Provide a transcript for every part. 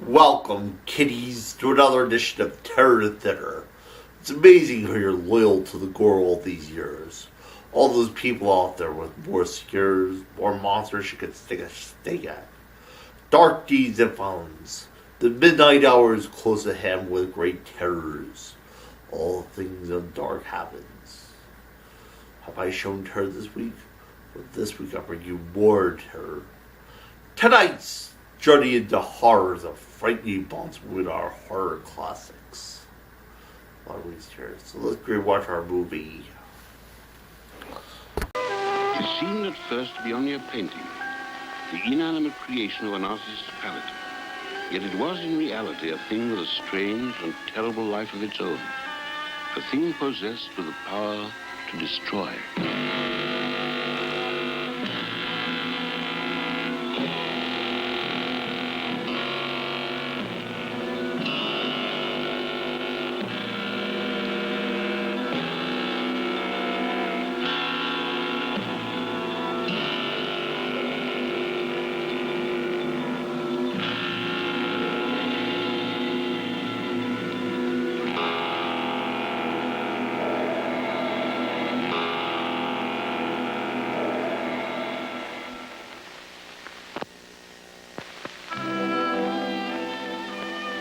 Welcome, kiddies, to another edition of Terror to Dinner. It's amazing how you're loyal to the gore all these years. All those people out there with more scares, more monsters you could stick a stake at. Dark deeds and violence. The midnight hour is close at hand with great terrors. All things of dark happens. Have I shown terror this week? Well, this week I bring you more terror. Tonight's journey into horrors of frightening bonds with our horror classics. A lot of ways here. So let's rewatch our movie. It seemed at first to be only a painting, the inanimate creation of an artist's palette. Yet it was in reality a thing with a strange and terrible life of its own. A thing possessed with the power to destroy.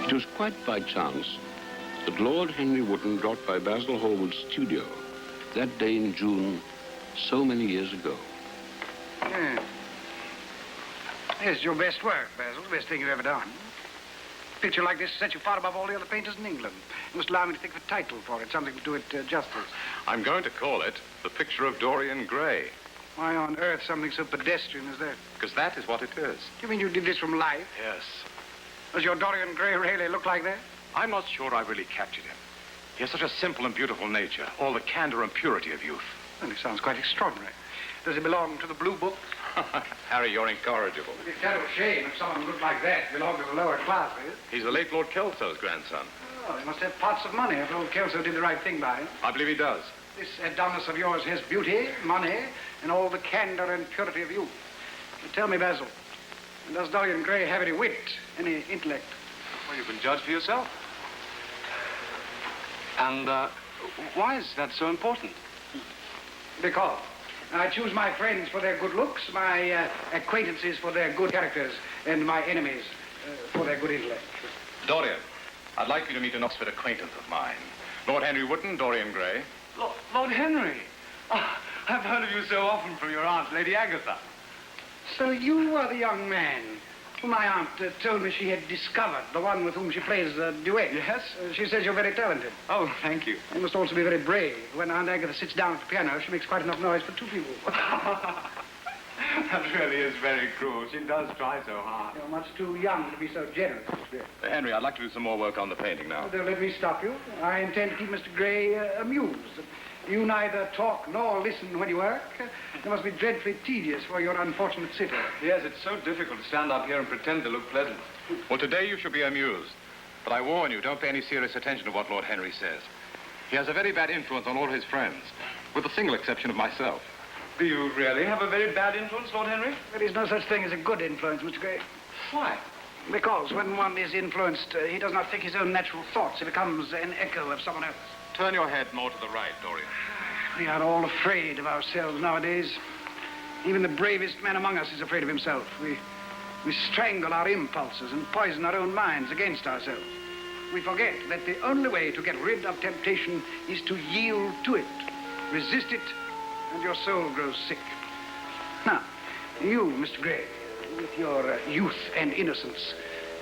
It was quite by chance that Lord Henry Wotton dropped by Basil Hallward's studio that day in June so many years ago. Yeah. Yes, it's your best work, Basil. The best thing you've ever done. A picture like this sets you far above all the other painters in England. You must allow me to think of a title for it, something to do it justice. I'm going to call it The Picture of Dorian Gray. Why on earth something so pedestrian as that? Because that is what it is. Do you mean you did this from life? Yes. Does your Dorian Gray really look like that? I'm not sure I really captured him. He has such a simple and beautiful nature, all the candor and purity of youth. Well, it sounds quite extraordinary. Does he belong to the blue book? Harry, you're incorrigible. It's a terrible shame if someone who looked like that belonged to the lower classes. He's the late Lord Kelso's grandson. Oh, he must have pots of money if Lord Kelso did the right thing by him. I believe he does. This Adonis of yours has beauty, money, and all the candor and purity of youth. But tell me, Basil, does Dorian Gray have any wit, any intellect? Well, you can judge for yourself. And why is that so important? Because I choose my friends for their good looks, my acquaintances for their good characters, and my enemies for their good intellect. Dorian, I'd like you to meet an Oxford acquaintance of mine. Lord Henry Wotton, Dorian Gray. Lord Henry. Oh, I've heard of you so often from your aunt, Lady Agatha. So you are the young man whom my aunt told me she had discovered, the one with whom she plays the duet. Yes? She says you're very talented. Oh, thank you. You must also be very brave. When Aunt Agatha sits down at the piano, she makes quite enough noise for two people. That really is very cruel. She does try so hard. You're much too young to be so generous. Henry, I'd like to do some more work on the painting now. Don't let me stop you. I intend to keep Mr. Gray amused. You neither talk nor listen when you work. It must be dreadfully tedious for your unfortunate sitter. Yes, it's so difficult to stand up here and pretend to look pleasant. Well, today you should be amused. But I warn you, don't pay any serious attention to what Lord Henry says. He has a very bad influence on all his friends, with the single exception of myself. Do you really have a very bad influence, Lord Henry? There is no such thing as a good influence, Mr. Gray. Why? Because when one is influenced, he does not think his own natural thoughts. He becomes an echo of someone else. Turn your head more to the right, Dorian. We are all afraid of ourselves nowadays. Even the bravest man among us is afraid of himself. We strangle our impulses and poison our own minds against ourselves. We forget that the only way to get rid of temptation is to yield to it. Resist it, and your soul grows sick. Now, you, Mr. Gray, with your youth and innocence,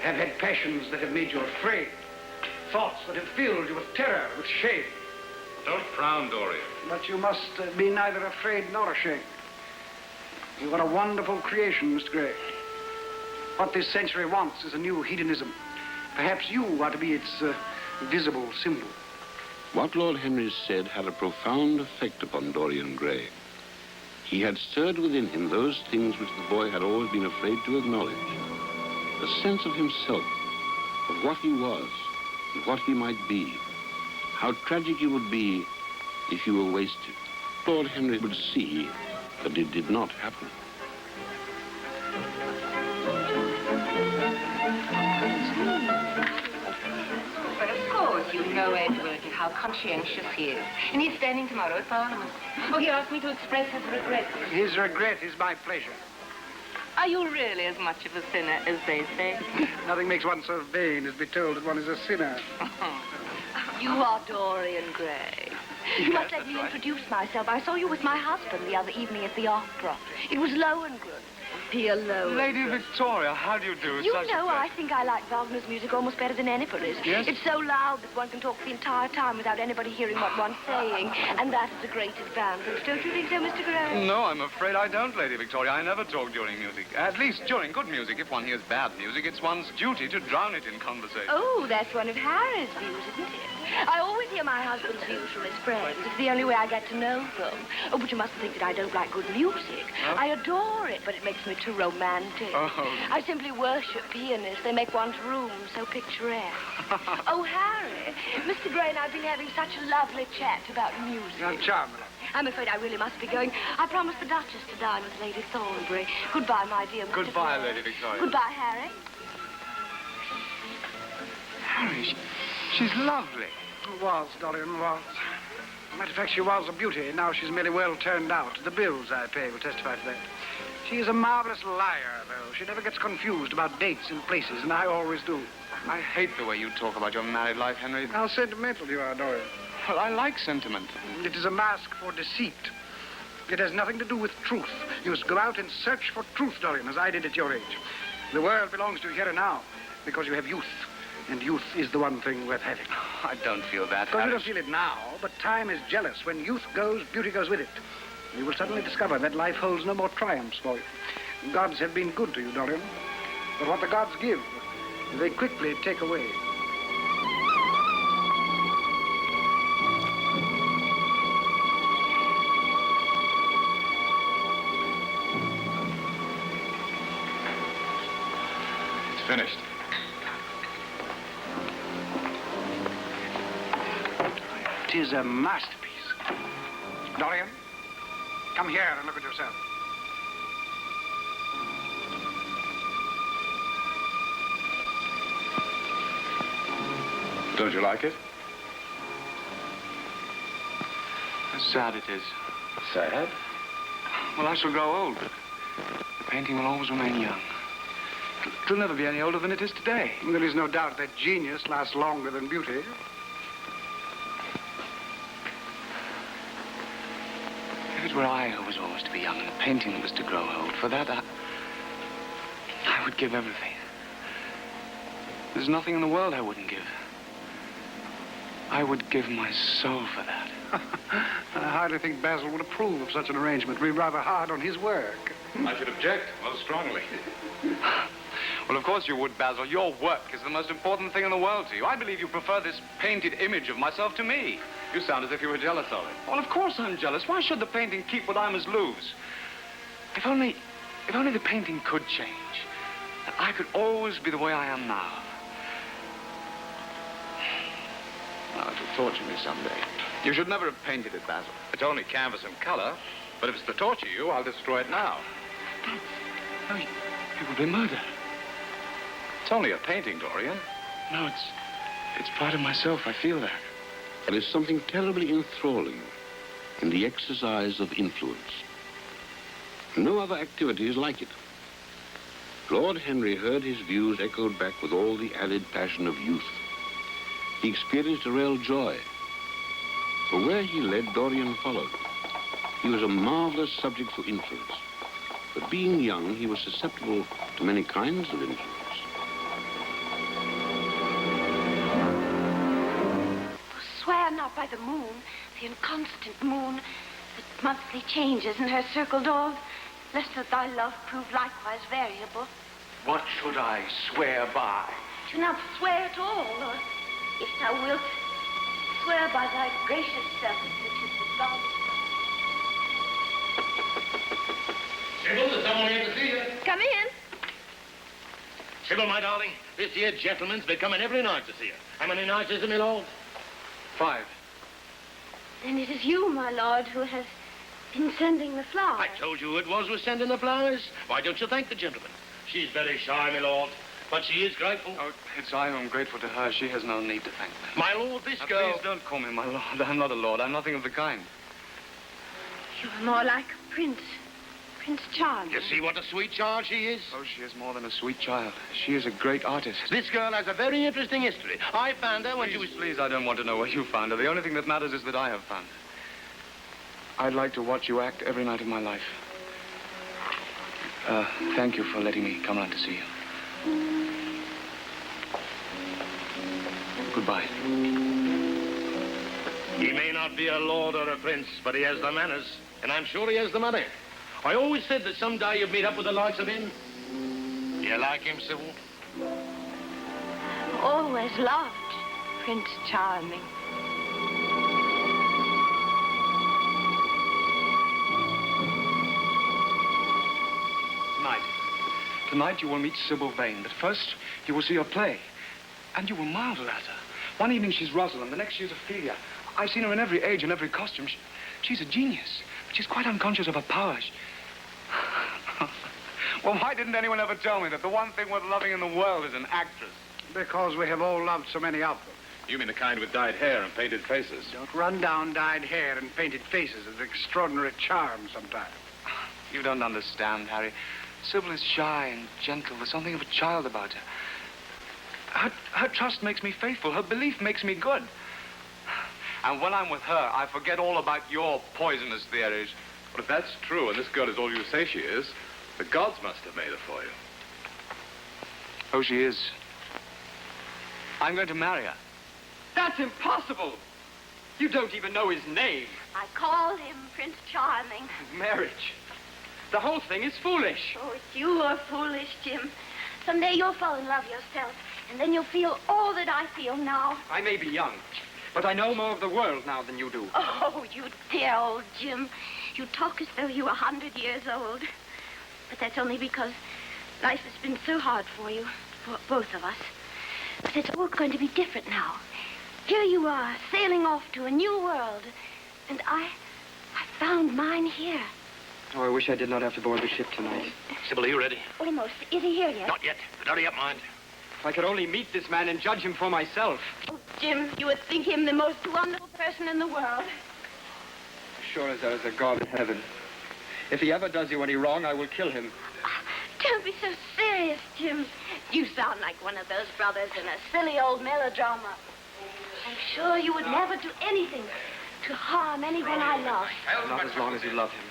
have had passions that have made you afraid. Thoughts that have filled you with terror, with shame. Don't frown, Dorian. But you must be neither afraid nor ashamed. You are a wonderful creation, Mr. Gray. What this century wants is a new hedonism. Perhaps you are to be its visible symbol. What Lord Henry said had a profound effect upon Dorian Gray. He had stirred within him those things which the boy had always been afraid to acknowledge. A sense of himself, of what he was, and what he might be. How tragic it would be if he were wasted. Lord Henry would see that it did not happen. how conscientious he is. And he's standing tomorrow at Parliament. Oh, he asked me to express his regret. His regret is my pleasure. Are you really as much of a sinner as they say? Nothing makes one so vain as be told that one is a sinner. You are Dorian Gray. You must let me introduce myself. I saw you with my husband the other evening at the opera. It was Lohengrin. Dear Lohengrin. Lady Victoria, how do you do? You know, I think I like Wagner's music almost better than anybody's. Yes? It's so loud that one can talk the entire time without anybody hearing what one's saying. And that is a great advantage. Don't you think so, Mr. Gray? No, I'm afraid I don't, Lady Victoria. I never talk during music. At least during good music. If one hears bad music, it's one's duty to drown it in conversation. Oh, that's one of Harry's views, isn't it? I always hear my husband's views from his friends. It's the only way I get to know them. Oh, but you mustn't think that I don't like good music. Huh? I adore it, but it makes me too romantic. Oh. I simply worship pianists. They make one's room so picturesque. Oh, Harry, Mr. Gray and I have been having such a lovely chat about music. You're charming. I'm afraid I really must be going. I promised the Duchess to dine with Lady Thornbury. Goodbye, my dear Mr. Goodbye, Gray. Lady Victoria. Goodbye, Harry. Harry, she's lovely. Was, Dorian, was. Matter of fact, she was a beauty. Now she's merely well turned out. The bills I pay will testify to that. She is a marvelous liar, though. She never gets confused about dates and places, and I always do. I hate the way you talk about your married life, Henry. How sentimental you are, Dorian. Well, I like sentiment. It is a mask for deceit. It has nothing to do with truth. You must go out and search for truth, Dorian, as I did at your age. The world belongs to you here and now because you have youth. And youth is the one thing worth having. I don't feel that, Because you Harry. don't feel it now, but time is jealous. When youth goes, beauty goes with it. You will suddenly discover that life holds no more triumphs for you. Gods have been good to you, Dorian. But what the gods give, they quickly take away. It's finished. It is a masterpiece. Dorian, come here and look at yourself. Don't you like it? How sad it is. Sad? Well, I shall grow old, but the painting will always remain young. It'll never be any older than it is today. There is no doubt that genius lasts longer than beauty. If it were I who was always to be young and the painting was to grow old, for that I would give everything. There's nothing in the world I wouldn't give. I would give my soul for that. I hardly think Basil would approve of such an arrangement. We're rather hard on his work. I should object most strongly. Well, of course you would, Basil. Your work is the most important thing in the world to you. I believe you prefer this painted image of myself to me. You sound as if you were jealous of it. Well, of course I'm jealous. Why should the painting keep what I must lose? If only the painting could change. I could always be the way I am now. Now, it'll torture me someday. You should never have painted it, Basil. It's only canvas and color, but if it's to torture you, I'll destroy it now. Oh, it would be murder. It's only a painting, Dorian. No, it's part of myself. I feel that. There is something terribly enthralling in the exercise of influence. No other activity is like it. Lord Henry heard his views echoed back with all the added passion of youth. He experienced a real joy. For where he led, Dorian followed. He was a marvelous subject for influence. But being young, he was susceptible to many kinds of influence. Swear not by the moon, the inconstant moon, that monthly changes in her circled orb, lest that thy love prove likewise variable. What should I swear by? Do not swear at all, or if thou wilt, swear by thy gracious self, which is the God. Sybil, there's someone here to see you. Come in. Sybil, my darling, this here gentleman's been coming every night to see you. How many nights is it, my lord? 5. Then it is you, my lord, who has been sending the flowers. I told you who it was sending the flowers. Why don't you thank the gentleman? She's very shy, my lord. But she is grateful. Oh, it's I who am grateful to her. She has no need to thank me. My lord, this girl... Please don't call me my lord. I'm not a lord. I'm nothing of the kind. You are more like a prince. Prince Charming. You see what a sweet child she is? Oh, she is more than a sweet child. She is a great artist. This girl has a very interesting history. I found her when she was... Please, I don't want to know where you found her. The only thing that matters is that I have found her. I'd like to watch you act every night of my life. Thank you for letting me come around to see you. Goodbye. He may not be a lord or a prince, but he has the manners, and I'm sure he has the money. I always said that someday you'd meet up with the likes of him. You like him, Sybil? Always loved Prince Charming. Tonight you will meet Sybil Vane, but first you will see her play. And you will marvel at her. One evening she's Rosalind, the next she's Ophelia. I've seen her in every age and every costume. She's a genius, but she's quite unconscious of her powers. Well, why didn't anyone ever tell me that the one thing worth loving in the world is an actress? Because we have all loved so many of them. You mean the kind with dyed hair and painted faces? Don't run down dyed hair and painted faces. It's an extraordinary charm sometimes. You don't understand, Harry. Sybil is shy and gentle. There's something of a child about her. Her trust makes me faithful. Her belief makes me good. And when I'm with her, I forget all about your poisonous theories. But if that's true, and this girl is all you say she is, the gods must have made her for you. Oh, she is. I'm going to marry her. That's impossible. You don't even know his name. I call him Prince Charming. Marriage. The whole thing is foolish. Oh, you are foolish, Jim. Someday you'll fall in love yourself, and then you'll feel all that I feel now. I may be young, but I know more of the world now than you do. Oh, you dear old Jim. You talk as though you were 100 years old. But that's only because life has been so hard for you, for both of us. But it's all going to be different now. Here you are, sailing off to a new world. And I found mine here. Oh, I wish I did not have to board the ship tonight. Sybil, are you ready? Almost. Is he here yet? Not yet, but hurry up, mind. If I could only meet this man and judge him for myself. Oh, Jim, you would think him the most wonderful person in the world. As sure as there is a God in heaven. If he ever does you any wrong, I will kill him. Don't be so serious, Jim. You sound like one of those brothers in a silly old melodrama. I'm sure you would never do anything to harm anyone I love. Not as long as you love him.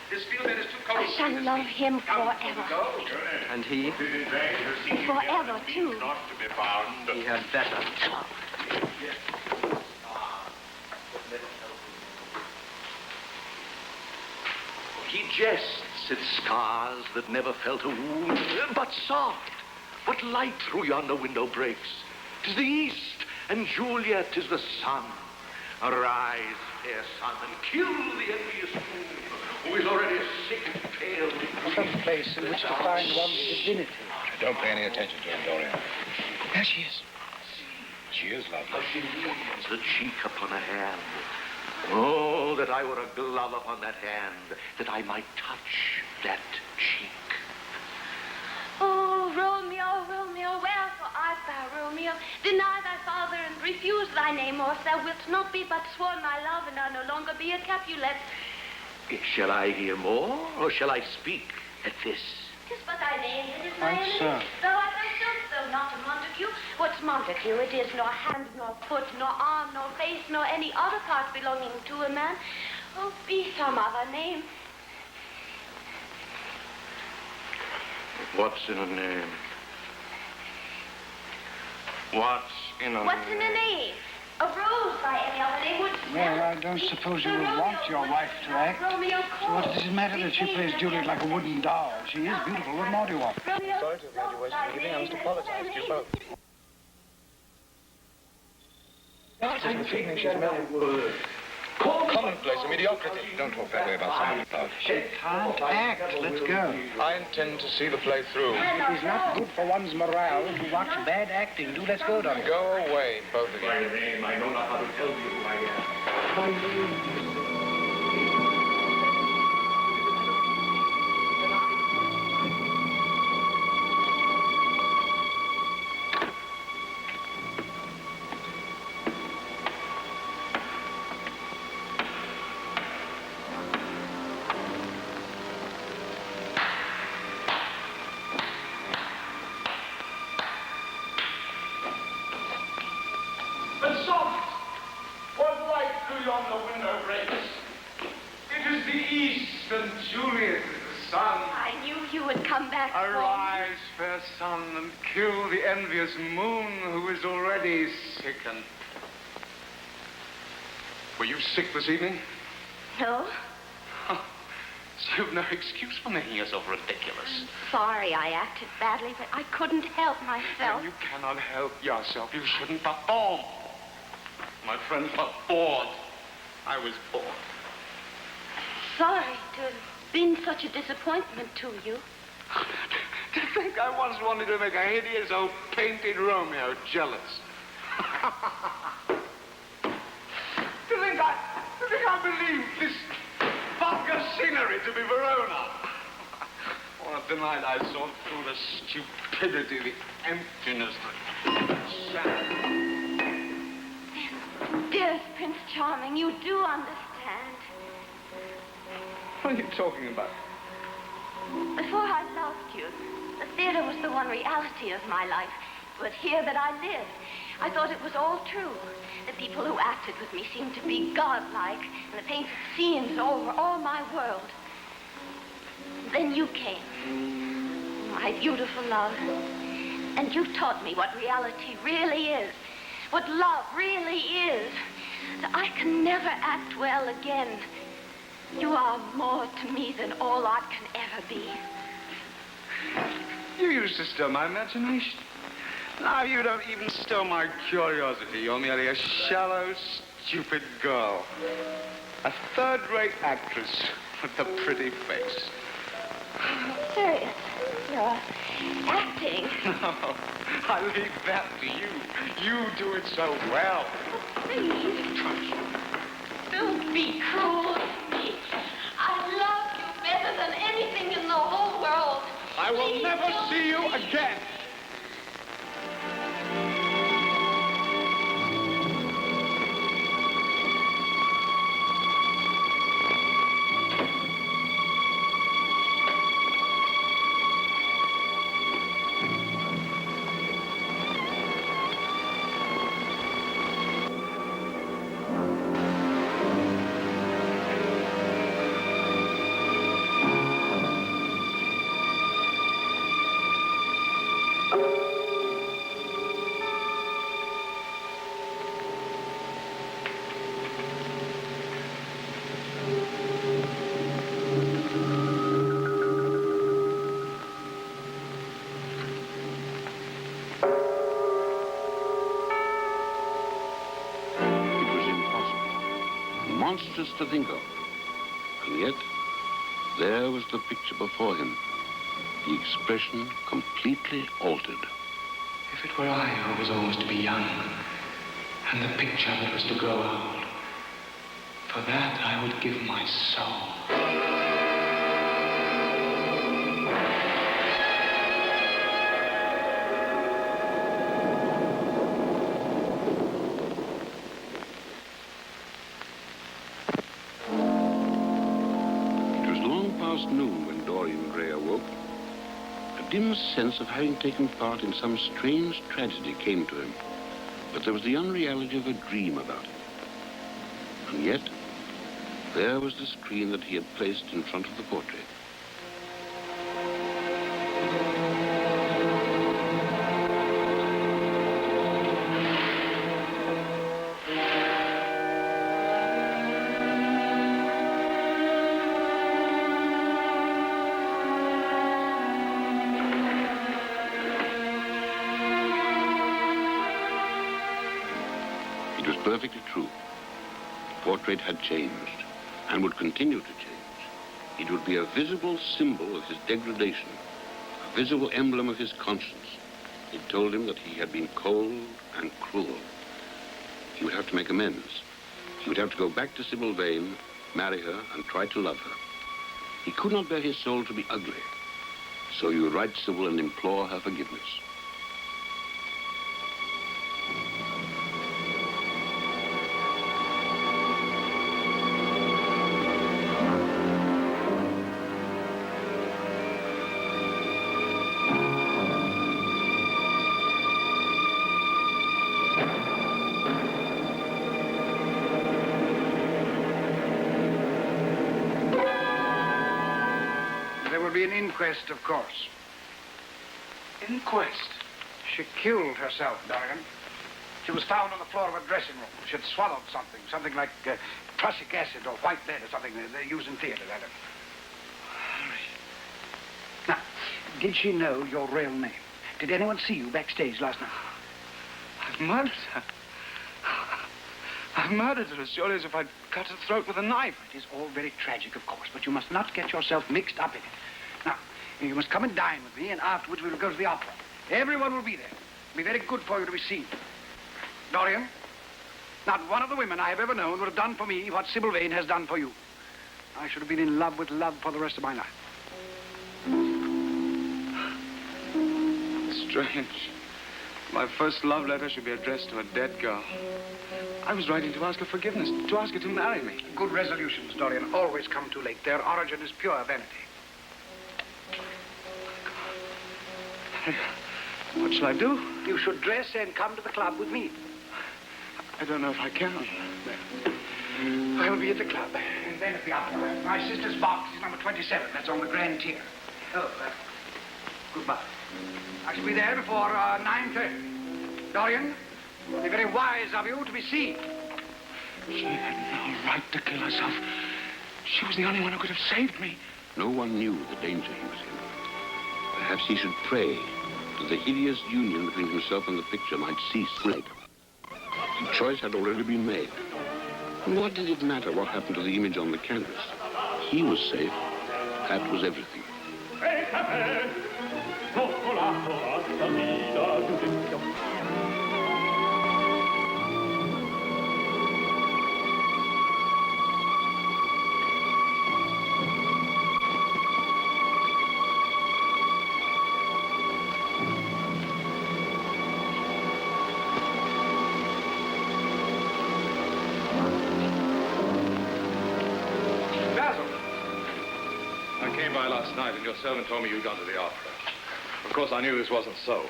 I shall love him forever. And he? Forever, too. He had better. He jests at scars that never felt a wound, but soft, but light through yonder window breaks. 'Tis the east, and Julia, 'tis the sun. Arise, fair sun, and kill the envious fool, who is already sick and pale. Some place in which to find one's divinity. Don't pay any attention to him, Dorian. There she is. She is lovely. How she leans the cheek upon a hand. Oh, that I were a glove upon that hand, that I might touch that cheek. Oh, Romeo, Romeo, wherefore art thou, Romeo? Deny thy father and refuse thy name, or thou wilt not be but sworn my love, and I'll no longer be a Capulet. Shall I hear more, or shall I speak at this? 'Tis but thy name that is my Right, enemy. sir. Thou art thyself, though not a Montague. What's Montague? It is nor hand, nor foot, nor arm, nor face, nor any other part belonging to a man. Oh, be some other name. What's in a name? What's in a What's in a name? A rose by any other name would... Well, I don't suppose you would want your wife to act. Romeo, So what does it matter that she plays Juliet like a wooden doll? She is beautiful. What more do you want? Romeo, Sorry to have made you waste the evening. I must apologize to you both. This evening she's married. Commonplace and mediocrity. Don't talk that way about someone you love. She can't act. Let's go. I intend to see the play through. It is not good for one's morale to watch bad acting. Do let's go, Dorian. Go away, both of you. My name, I know not how to tell you who I am. Arise, fair sun, and kill the envious moon who is already sickened. Were you sick this evening? No? So you've no excuse for making yourself ridiculous. Sorry I acted badly, but I couldn't help myself. No, you cannot help yourself. You shouldn't perform. My friends were bored. I was bored. Sorry to have been such a disappointment to you. To think I once wanted to make a hideous old painted Romeo jealous. To think I believed this vulgar scenery to be Verona. What tonight I saw through the stupidity, the emptiness, the sadness. Dearest Prince Charming, you do understand. What are you talking about? Before I loved you, the theater was the one reality of my life. It was here that I lived. I thought it was all true. The people who acted with me seemed to be godlike, and the painted scenes over all my world. Then you came, my beautiful love, and you taught me what reality really is, what love really is. So I can never act well again. You are more to me than all art can ever be. You used to stir my imagination. Now you don't even stir my curiosity. You're merely a shallow, stupid girl. A third-rate actress with a pretty face. Serious, you're acting. No, I leave that to you. You do it so well. Please, don't be cruel to me. I love you better than anything in the whole world. I will Please never don't see you leave. again. Monstrous to think of. And yet, there was the picture before him, the expression completely altered. If it were I who was always to be young, and the picture that was to grow old, for that I would give my soul. Noon when Dorian Gray awoke. A dim sense of having taken part in some strange tragedy came to him, but there was the unreality of a dream about it. And yet, there was the screen that he had placed in front of the portrait. It was perfectly true. The portrait had changed and would continue to change. It would be a visible symbol of his degradation, a visible emblem of his conscience. It told him that he had been cold and cruel. He would have to make amends. He would have to go back to Sybil Vane, marry her, and try to love her. He could not bear his soul to be ugly, so he would write Sybil and implore her forgiveness. There will be an inquest, of course. Inquest? She killed herself, Dorian. She was found on the floor of a dressing room. She had swallowed something like prussic acid or white lead or something they use in theaters, I don't know. Now, did she know your real name? Did anyone see you backstage last night? I've murdered her. I've murdered her as surely as if I'd cut her throat with a knife. It is all very tragic, of course, but you must not get yourself mixed up in it. Now, you must come and dine with me, and afterwards we will go to the opera. Everyone will be there. It'll be very good for you to be seen. Dorian, not one of the women I have ever known would have done for me what Sybil Vane has done for you. I should have been in love with love for the rest of my life. Strange. My first love letter should be addressed to a dead girl. I was writing to ask her forgiveness, to ask her to marry me. Good resolutions, Dorian, always come too late. Their origin is pure vanity. What shall I do? You should dress and come to the club with me. I don't know if I can. I'll be at the club, and then at the opera. My sister's box is number 27. That's on the grand tier. Oh, goodbye. I shall be there before 9:30. Dorian, it'll be very wise of you to be seen. She had no right to kill herself. She was the only one who could have saved me. No one knew the danger he was in. Perhaps he should pray that the hideous union between himself and the picture might cease later. The choice had already been made. And what did it matter what happened to the image on the canvas? He was safe. That was everything. Last night, and your servant told me you'd gone to the opera. Of course, I knew this wasn't so.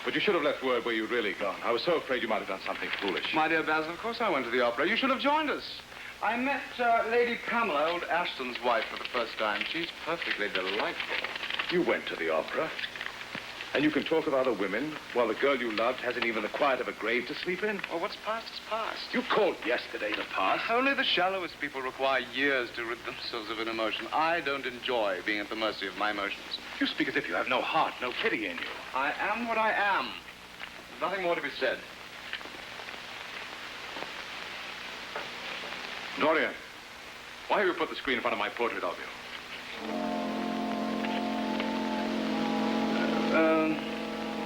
But you should have left word where you'd really gone. I was so afraid you might have done something foolish. My dear Basil, of course I went to the opera. You should have joined us. I met Lady Pamela, old Ashton's wife, for the first time. She's perfectly delightful. You went to the opera, and you can talk of other women while the girl you loved hasn't even the quiet of a grave to sleep in? Well, what's past is past. You called yesterday the past. Only the shallowest people require years to rid themselves of an emotion. I don't enjoy being at the mercy of my emotions. You speak as if you have no heart, no pity in you. I am what I am. There's nothing more to be said. Dorian, why have you put the screen in front of my portrait of you?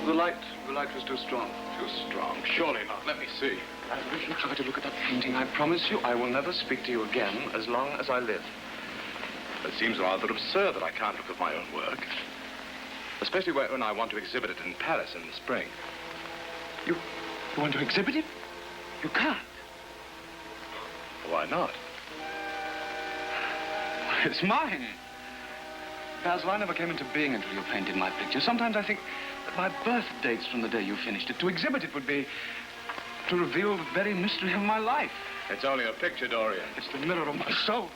The light was too strong. Too strong? Surely not. Let me see. I wish you tried to look at that painting. I promise you I will never speak to you again as long as I live. It seems rather absurd that I can't look at my own work. Especially when I want to exhibit it in Paris in the spring. You want to exhibit it? You can't. Why not? It's mine. Basil, I never came into being until you painted my picture. Sometimes I think that my birth dates from the day you finished it. To exhibit it would be to reveal the very mystery of my life. It's only a picture, Dorian. It's the mirror of my soul.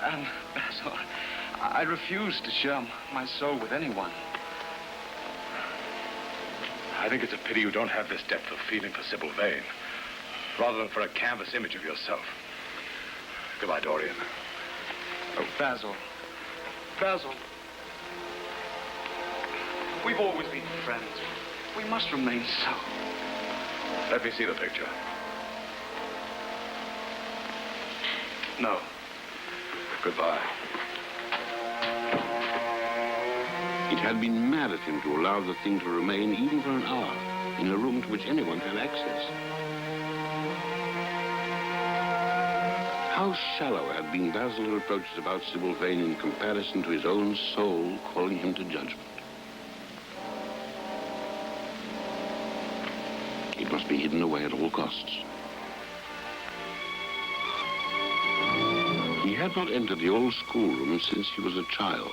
And, Basil, I refuse to share my soul with anyone. I think it's a pity you don't have this depth of feeling for Sybil Vane, rather than for a canvas image of yourself. Goodbye, Dorian. Oh, Basil. Basil. We've always been friends. We must remain so. Let me see the picture. No. Goodbye. It had been mad at him to allow the thing to remain even for an hour in a room to which anyone had access. How shallow had been Basil's reproaches about Sybil Vane in comparison to his own soul calling him to judgment. It must be hidden away at all costs. He had not entered the old schoolroom since he was a child.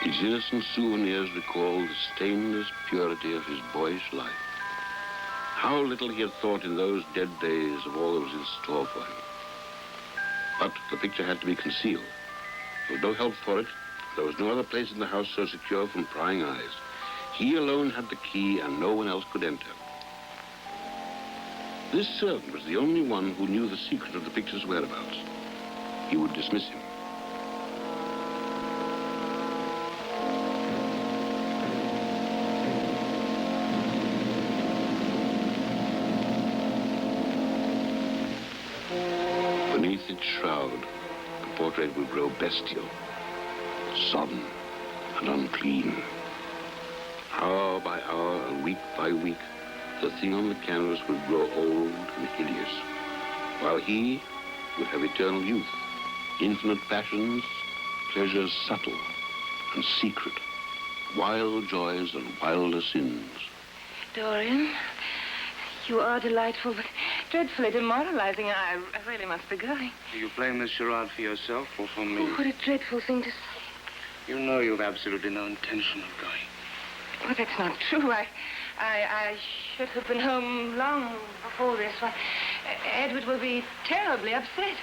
Its innocent souvenirs recalled the stainless purity of his boyish life. How little he had thought in those dead days of all that was in store for him. But the picture had to be concealed. There was no help for it. There was no other place in the house so secure from prying eyes. He alone had the key, and no one else could enter. This servant was the only one who knew the secret of the picture's whereabouts. He would dismiss him. Beneath its shroud, the portrait would grow bestial, sodden, and unclean. Hour by hour and week by week, the thing on the canvas would grow old and hideous, while he would have eternal youth, infinite passions, pleasures subtle and secret, wild joys and wilder sins. Dorian, you are delightful, but dreadfully demoralizing. I really must be going. Do you blame this charade for yourself or for me? Oh, what a dreadful thing to say. You know you've absolutely no intention of going. Well, that's not true. I should have been home long before this. Why, Edward will be terribly upset.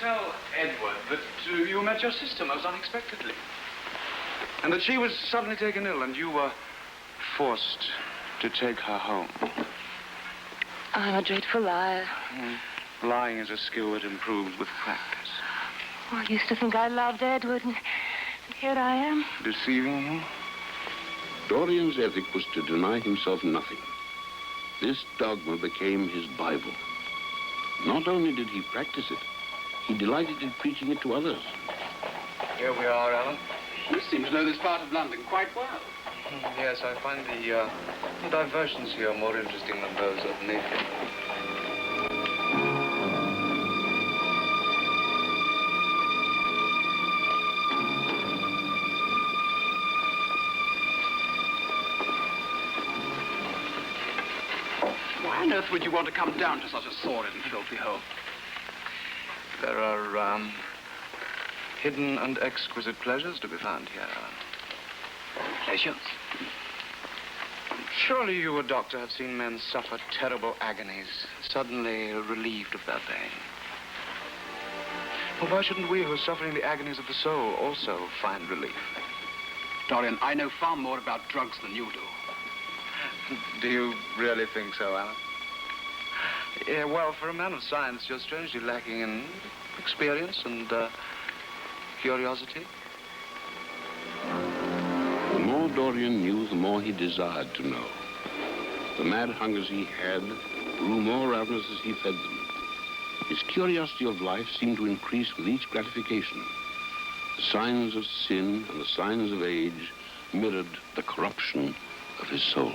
Tell Edward that you met your sister most unexpectedly. And that she was suddenly taken ill and you were forced to take her home. I'm a dreadful liar. Lying is a skill that improves with practice. Oh, I used to think I loved Edward, and here I am. Deceiving him? Dorian's ethic was to deny himself nothing. This dogma became his Bible. Not only did he practice it, he delighted in preaching it to others. Here we are, Alan. You seem to know this part of London quite well. Yes, I find the diversions here more interesting than those of Naples. Why on earth would you want to come down to such a sordid and filthy hole? There are hidden and exquisite pleasures to be found here, Alan. Pleasures? Surely you, a doctor, have seen men suffer terrible agonies, suddenly relieved of their pain. Well, why shouldn't we who are suffering the agonies of the soul also find relief? Dorian, I know far more about drugs than you do. Do you really think so, Alan? Yeah, well, for a man of science, you're strangely lacking in experience and curiosity. The more Dorian knew, the more he desired to know. The mad hungers he had grew more ravenous as he fed them. His curiosity of life seemed to increase with each gratification. The signs of sin and the signs of age mirrored the corruption of his soul.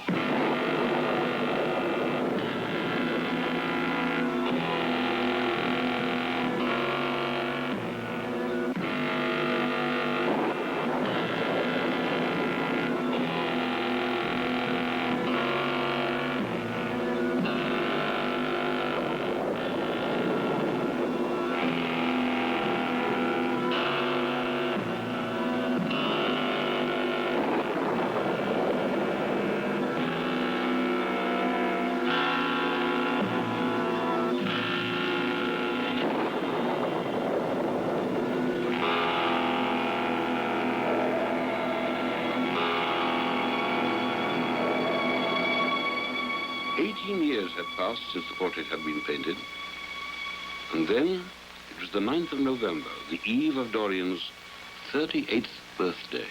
18 years had passed since the portrait had been painted. And then it was the 9th of November, the eve of Dorian's 38th birthday.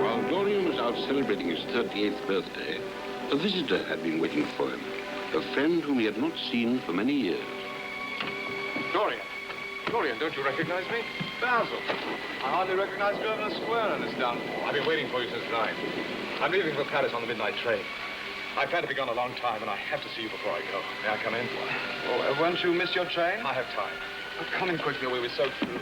While Dorian was out celebrating his 38th birthday, a visitor had been waiting for him, a friend whom he had not seen for many years. Dorian. Dorian, don't you recognize me? Basil. I hardly recognize Grosvenor Square in this downpour. I've been waiting for you since 9. I'm leaving for Paris on the midnight train. I plan to be gone a long time, and I have to see you before I go. May I come in? Oh, won't you miss your train? I have time. But come in quickly, we'll be so through.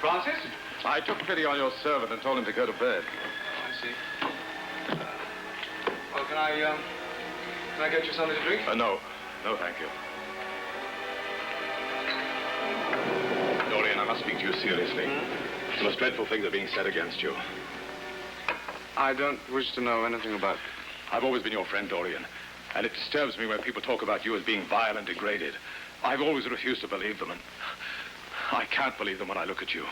Francis? I took pity on your servant and told him to go to bed. I see. Well, can I get you something to drink? No. No, thank you. must speak to you seriously. The most dreadful things are being said against you. I don't wish to know anything about it. I've always been your friend, Dorian, and it disturbs me when people talk about you as being vile and degraded. I've always refused to believe them, and I can't believe them when I look at you.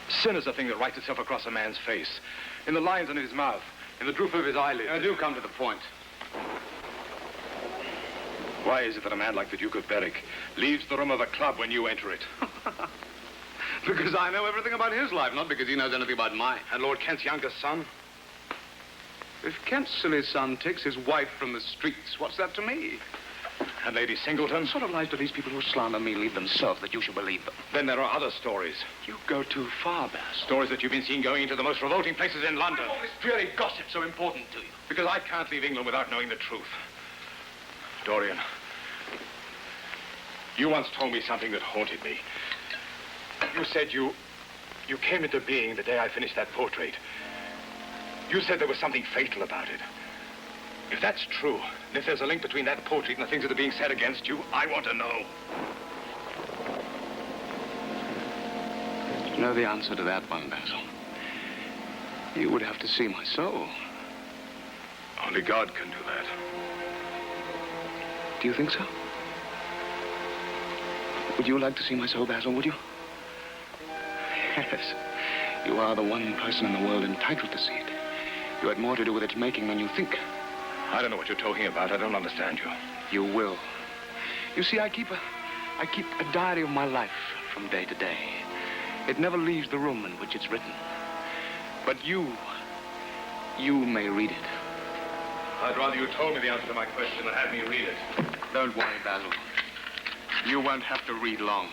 Sin is a thing that writes itself across a man's face, in the lines on his mouth, in the droop of his eyelids. I do come to the point. Why is it that a man like the Duke of Berwick leaves the room of a club when you enter it? Because I know everything about his life, not because he knows anything about mine. And Lord Kent's youngest son? If Kent's silly son takes his wife from the streets, what's that to me? And Lady Singleton? What sort of lies do these people who slander me leave themselves that you should believe them? Then there are other stories. You go too far, Basil. Stories that you've been seen going into the most revolting places in London. Why is all this dreary gossip so important to you? Because I can't leave England without knowing the truth. Dorian, you once told me something that haunted me. You said you came into being the day I finished that portrait. You said there was something fatal about it. If that's true, and if there's a link between that portrait and the things that are being said against you, I want to know. You know the answer to that one, Basil. You would have to see my soul. Only God can do that. Do you think so? Would you like to see my soul, Basil, would you? Yes. You are the one person in the world entitled to see it. You had more to do with its making than you think. I don't know what you're talking about. I don't understand you. You will. You see, I keep a diary of my life from day to day. It never leaves the room in which it's written. But you may read it. I'd rather you told me the answer to my question than had me read it. Don't worry, Basil. You won't have to read long.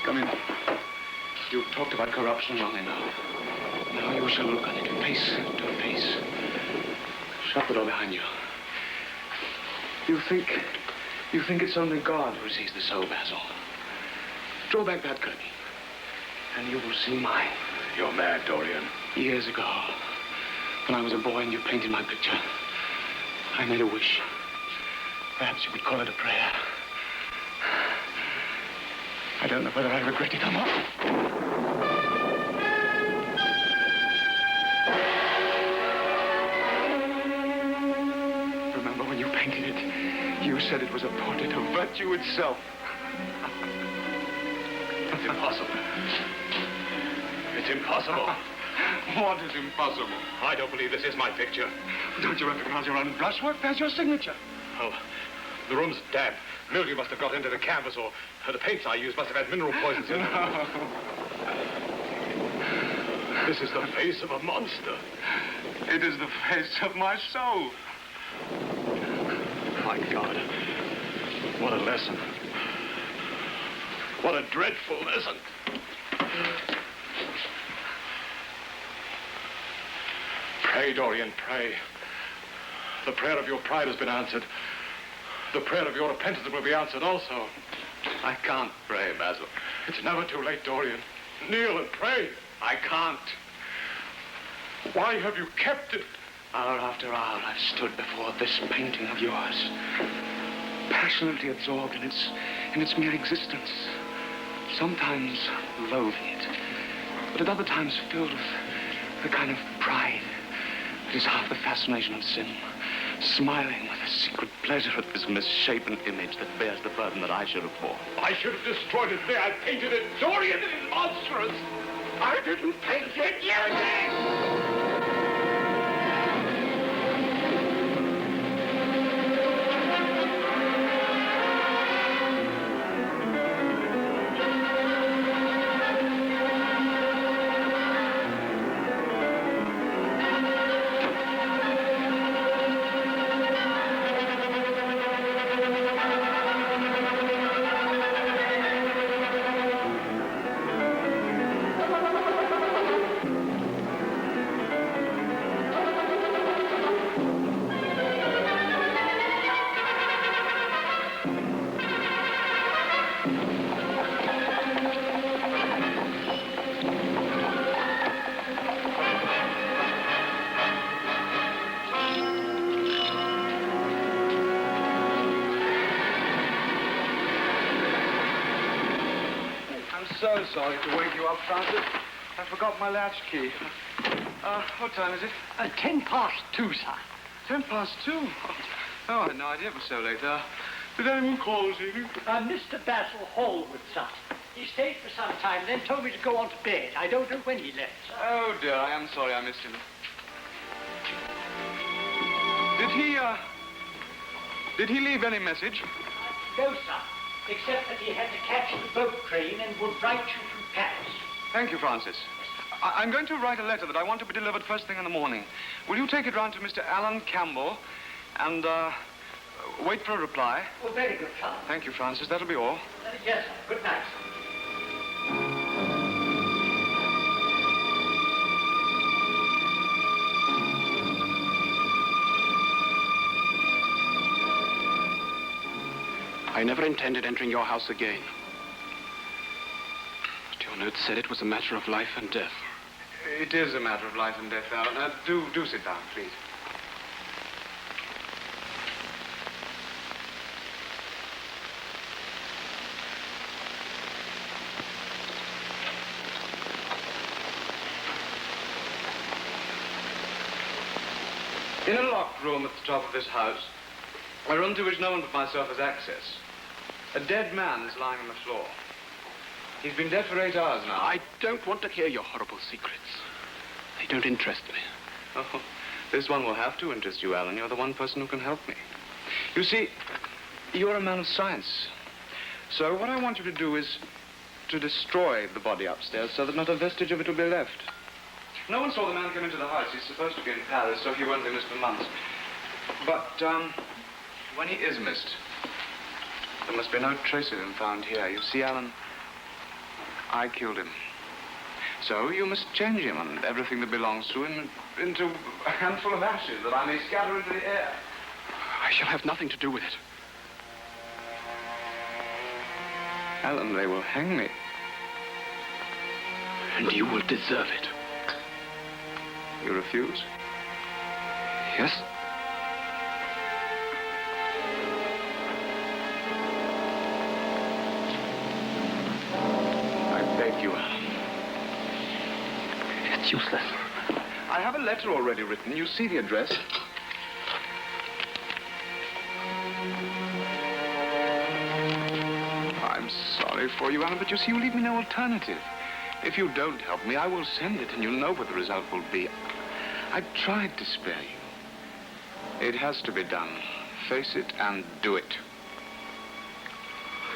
Come in. You've talked about corruption long enough. Now you shall look on it face to face. Shut the door behind you. You think it's only God who sees the soul, Basil. Draw back that curtain, and you will see mine. You're mad, Dorian. Years ago, when I was a boy and you painted my picture, I made a wish. Perhaps you could call it a prayer. I don't know whether I regret it or not. Remember when you painted it, you said it was a portrait of virtue itself. It's impossible. It's impossible. What is impossible? I don't believe this is my picture. Don't you recognize your own brushwork? There's your signature. Oh, the room's damp. Mildew must have got into the canvas, or the paints I used must have had mineral poisons in them. This is the face of a monster. It is the face of my soul. My God. What a lesson. What a dreadful lesson. Pray, Dorian, pray. The prayer of your pride has been answered. The prayer of your repentance will be answered also. I can't pray, Basil. It's never too late, Dorian. Kneel and pray. I can't. Why have you kept it? Hour after hour, I've stood before this painting of yours, passionately absorbed in its mere existence. Sometimes loathing it, but at other times filled with the kind of pride that is half the fascination of sin, smiling with a secret pleasure at this misshapen image that bears the burden that I should have borne. I should have destroyed it there. I painted it. Dorian, it is monstrous. I didn't paint it. You did. so sorry to wake you up, Francis. I forgot my latch key. What time is it? 2:10, sir. 2:10? Oh, I had no idea it was so late. Did anyone call this evening? Mr. Basil Hallwood, sir. He stayed for some time, then told me to go on to bed. I don't know when he left, sir. Oh, dear, I am sorry I missed him. Did he leave any message? No, sir. Except that he had to catch the boat train and would write you from Paris. Thank you, Francis. I'm going to write a letter that I want to be delivered first thing in the morning. Will you take it round to Mr. Alan Campbell and wait for a reply? Oh, very good, sir. Thank you, Francis. That'll be all. Yes, sir. Good night, sir. I never intended entering your house again. But your note said it was a matter of life and death. It is a matter of life and death, Alan. Do sit down, please. In a locked room at the top of this house, a room to which no one but myself has access, a dead man is lying on the floor. He's been dead for 8 hours now. I don't want to hear your horrible secrets. They don't interest me. Oh, this one will have to interest you, Alan. You're the one person who can help me. You see, you're a man of science. So what I want you to do is to destroy the body upstairs so that not a vestige of it will be left. No one saw the man come into the house. He's supposed to be in Paris, so he won't be missed for months. But when he is missed, there must be no trace of him found here. You see, Alan, I killed him. So you must change him and everything that belongs to him into a handful of ashes that I may scatter into the air. I shall have nothing to do with it. Alan, they will hang me. And you will deserve it. You refuse? Yes. I beg you, Alan. It's useless. I have a letter already written. You see the address. I'm sorry for you, Alan, but you see, you leave me no alternative. If you don't help me, I will send it, and you'll know what the result will be. I tried to spare you. It has to be done. Face it and do it.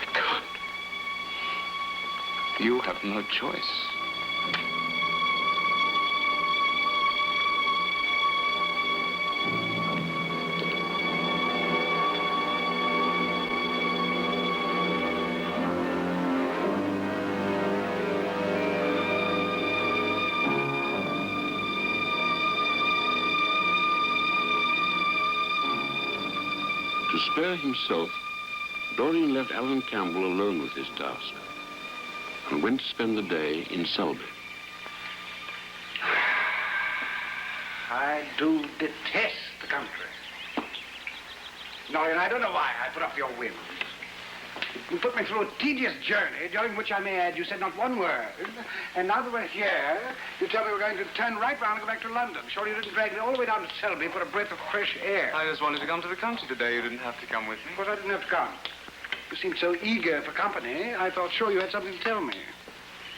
I can't. You have no choice. To spare himself, Dorian left Alan Campbell alone with his task and went to spend the day in Selby. I do detest the country. Dorian, I don't know why I put up your whims. You put me through a tedious journey, during which I may add you said not one word. And now that we're here, you tell me we're going to turn right round and go back to London. Surely you didn't drag me all the way down to Selby for a breath of fresh air. I just wanted to come to the country today. You didn't have to come with me. Of course, I didn't have to come. You seemed so eager for company, I thought sure you had something to tell me.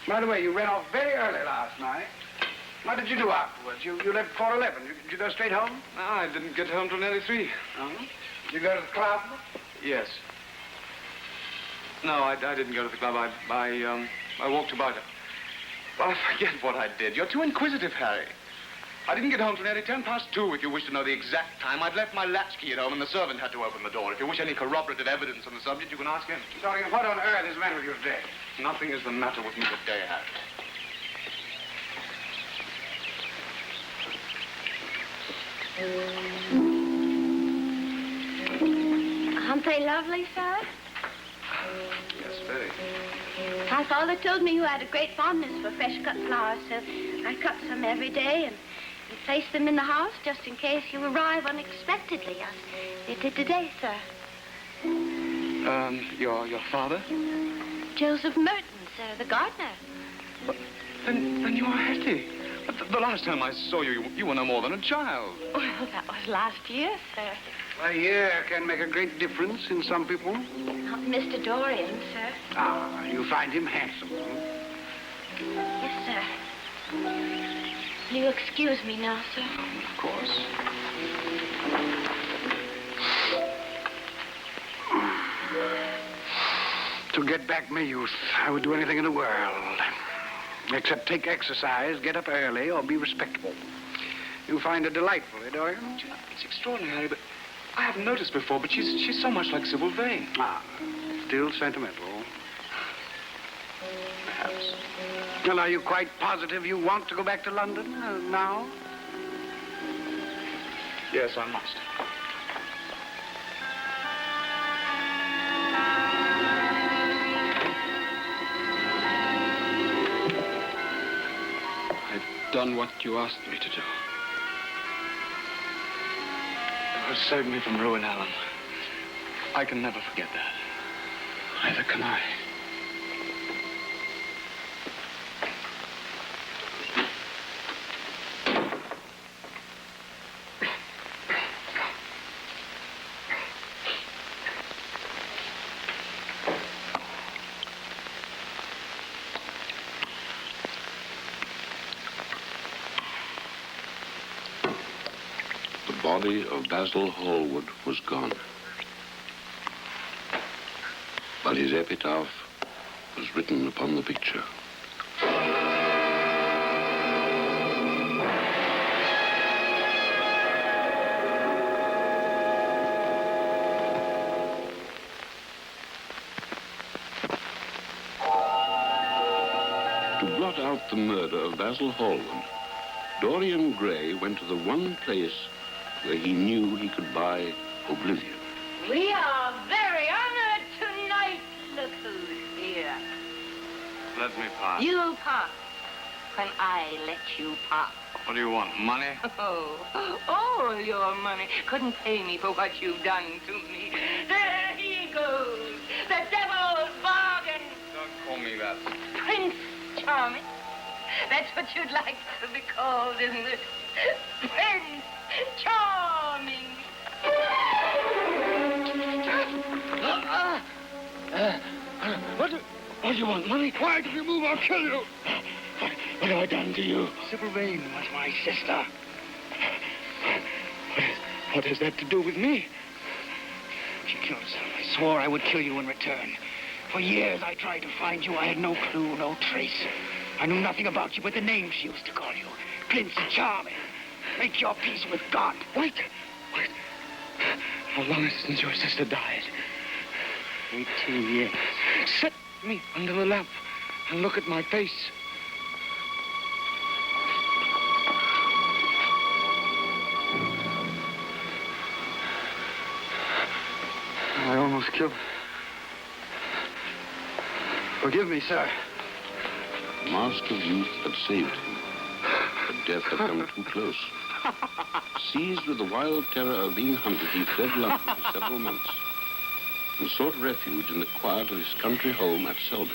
By the way, you ran off very early last night. What did you do afterwards? You left before 11. Did you go straight home? No, I didn't get home till nearly 3. Oh? Did you go to the club? Yes. No, I didn't go to the club. I walked about it. Well, I forget what I did. You're too inquisitive, Harry. I didn't get home till nearly 2:10. If you wish to know the exact time, I'd left my latchkey at home and the servant had to open the door. If you wish any corroborative evidence on the subject, you can ask him. Dorian, what on earth is the matter with you today? Nothing is the matter with me today, Harry. Aren't they lovely, sir? Yes, very. My father told me you had a great fondness for fresh-cut flowers, so I cut some every day and place them in the house just in case you arrive unexpectedly, as they did today, sir. Your father? Joseph Merton, sir, the gardener. Then you are Hetty. But the last time I saw you, you were no more than a child. Well, that was last year, sir. A year can make a great difference in some people. Not Mr. Dorian, sir. Ah, you find him handsome. Yes, sir. Will you excuse me now, sir? Of course. To get back my youth, I would do anything in the world. Except take exercise, get up early, or be respectable. You find her delightful, eh, Dorian? It's extraordinary, but I haven't noticed before, but she's so much like Sybil Vane. Ah, still sentimental. Perhaps. Well, are you quite positive you want to go back to London now? Yes, I must. I've done what you asked me to do. You have saved me from ruin, Alan. I can never forget that. Neither can I. The body of Basil Hallward was gone. But his epitaph was written upon the picture. To blot out the murder of Basil Hallward, Dorian Gray went to the one place where he knew he could buy oblivion. We are very honored tonight. Look who's here. Let me pass. You pass when I let you pass. What do you want, money? Oh, all your money couldn't pay me for what you've done to me. There he goes, the devil's bargain. Don't call me that. Prince Charming. That's what you'd like to be called, isn't it? Prince Charming. What do you want, money? Why did you move? I'll kill you. What have I done to you? Sybil Vane was my sister. What has that to do with me? She killed herself. I swore I would kill you in return. For years I tried to find you. I had no clue, no trace. I knew nothing about you but the name she used to call you. Prince Charming. Make your peace with God. Wait. How long is it since your sister died? 18 years. Set me under the lamp and look at my face. I almost killed her. Forgive me, sir. The mask of youth had saved him, but death had come too close. Seized with the wild terror of being hunted, he fled London for several months and sought refuge in the quiet of his country home at Selby.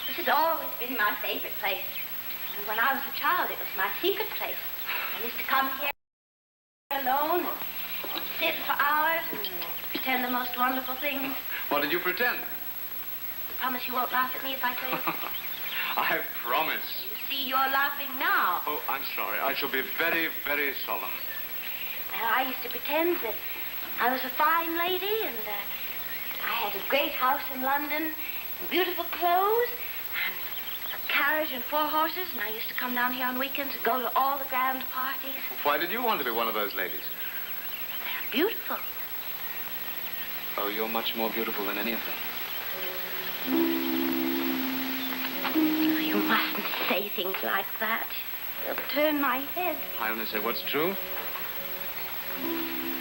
This has always been my favorite place. And when I was a child, it was my secret place. I used to come here alone and sit for hours and pretend the most wonderful things. What did you pretend? You promise you won't laugh at me if I tell you? I promise. You see, you're laughing now. Oh, I'm sorry. I shall be very, very solemn. Well, I used to pretend that I was a fine lady and I had a great house in London and beautiful clothes and a carriage and 4 horses, and I used to come down here on weekends and go to all the grand parties. Why did you want to be one of those ladies? They're beautiful. Oh, you're much more beautiful than any of them. You mustn't say things like that. They'll turn my head. I only say what's true.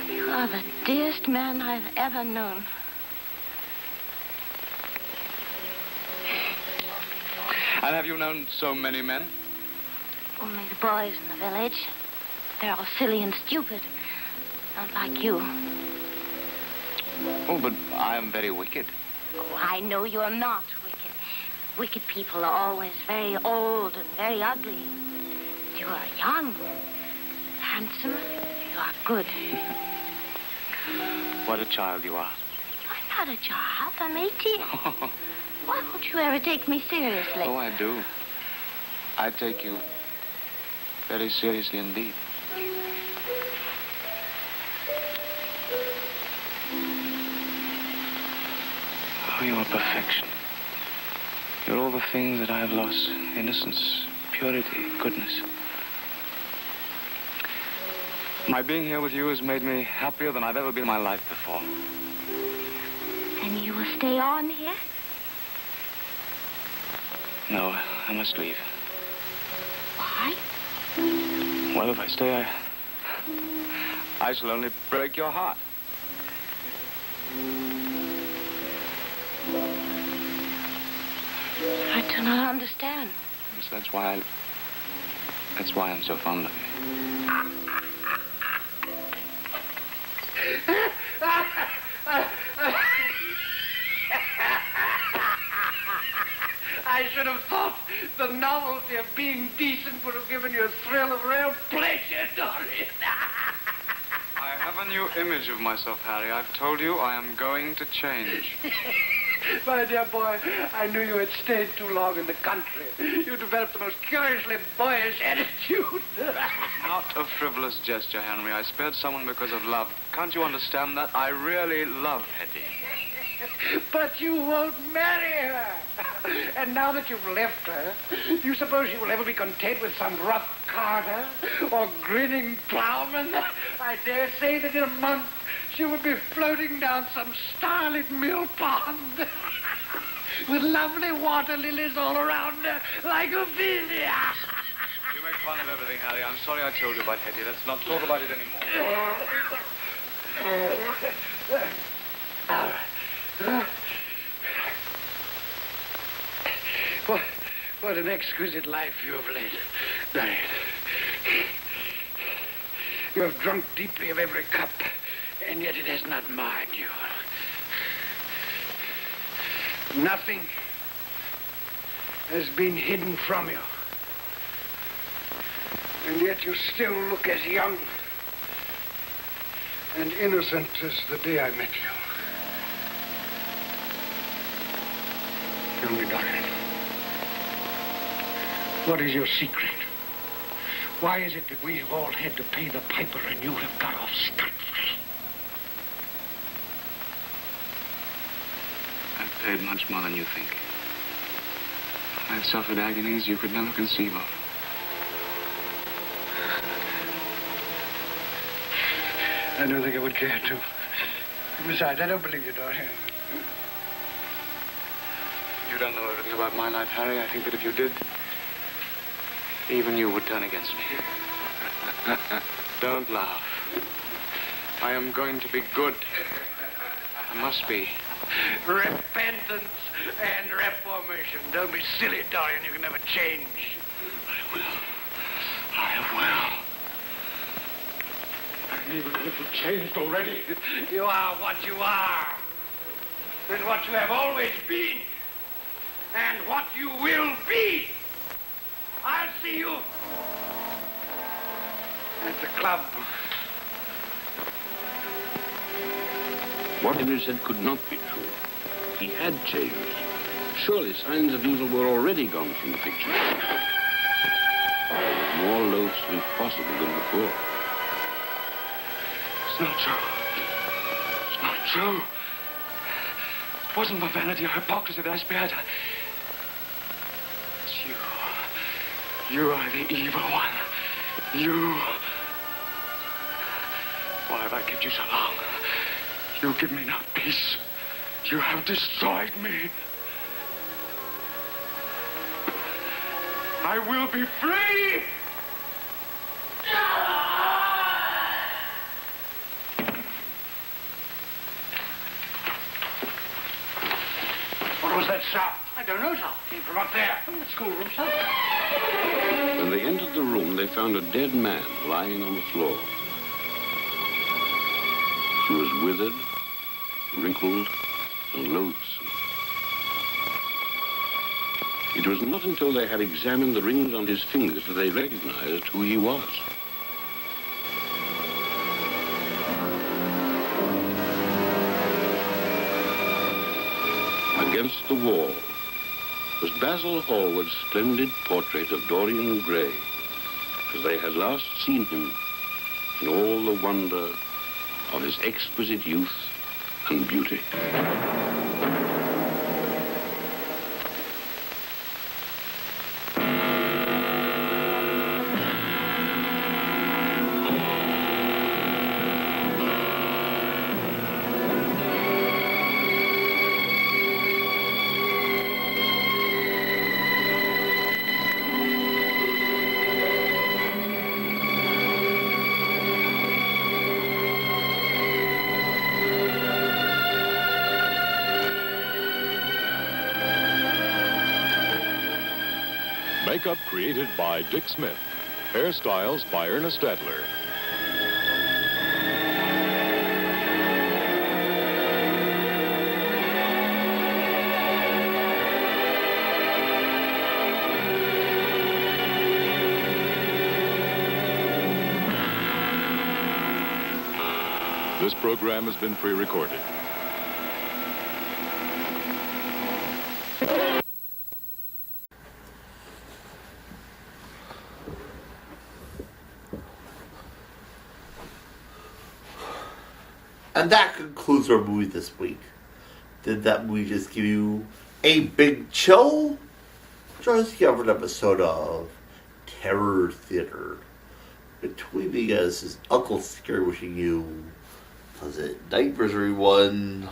You are the dearest man I've ever known. And have you known so many men? Only the boys in the village. They're all silly and stupid. Not like you. Oh, but I am very wicked. Oh, I know you're not wicked. Wicked people are always very old and very ugly. You are young, handsome, you are good. What a child you are. I'm not a child, I'm 18. Why won't you ever take me seriously? Oh, I do. I take you very seriously indeed. Oh, you are perfection. You're all the things that I have lost. Innocence, purity, goodness. My being here with you has made me happier than I've ever been in my life before. Then you will stay on here? No, I must leave. Why? Well, if I stay, I shall only break your heart. I do not understand. Yes, that's why I'm so fond of you. I should have thought the novelty of being decent would have given you a thrill of real pleasure, Dorian. I have a new image of myself, Harry. I've told you I am going to change. My dear boy, I knew you had stayed too long in the country. You developed the most curiously boyish attitude. It was not a frivolous gesture, Henry. I spared someone because of love. Can't you understand that? I really love Hetty. But you won't marry her. And now that you've left her, do you suppose you will ever be content with some rough carter or grinning plowman? I dare say that in a month she would be floating down some starlit mill pond with lovely water lilies all around her like Ophelia. You make fun of everything, Harry. I'm sorry I told you about Hetty. Let's not talk about it anymore. All right. What an exquisite life you have led, Dorian. You have drunk deeply of every cup, and yet it has not marred you. Nothing has been hidden from you. And yet you still look as young and innocent as the day I met you. Tell me, Dorian, what is your secret? Why is it that we have all had to pay the piper and you have got off scot-free? I've paid much more than you think. I've suffered agonies you could never conceive of. I don't think I would care to. Besides, I don't believe you, Dorian. You don't know everything about my life, Harry. I think that if you did, even you would turn against me. Don't laugh. I am going to be good. I must be. Repentance and reformation. Don't be silly, Dorian. You can never change. I will. I will. I'm even a little changed already. You are what you are. And what you have always been. And what you will be. I'll see you at the club. What Henry said could not be true. He had changed. Surely signs of evil were already gone from the picture. More loathsome possible than before. It's not true. It's not true. It wasn't my vanity or hypocrisy that I spared her. It's you. You are the evil one. You. Why have I kept you so long? You give me no peace. You have destroyed me. I will be free! What was that sound? I don't know, sir. Came from up there, from the schoolroom, sir. When they entered the room, they found a dead man lying on the floor. He was withered, wrinkled, and loathsome. It was not until they had examined the rings on his fingers that they recognized who he was. Against the wall was Basil Hallward's splendid portrait of Dorian Gray, as they had last seen him in all the wonder of his exquisite youth and beauty. Makeup created by Dick Smith. Hairstyles by Ernest Adler. This program has been pre-recorded. And that concludes our movie this week. Did that movie just give you a big chill? Join us again for an episode of Terror Theater. Between me, guys, is Uncle Scary wishing you pleasant night, everyone.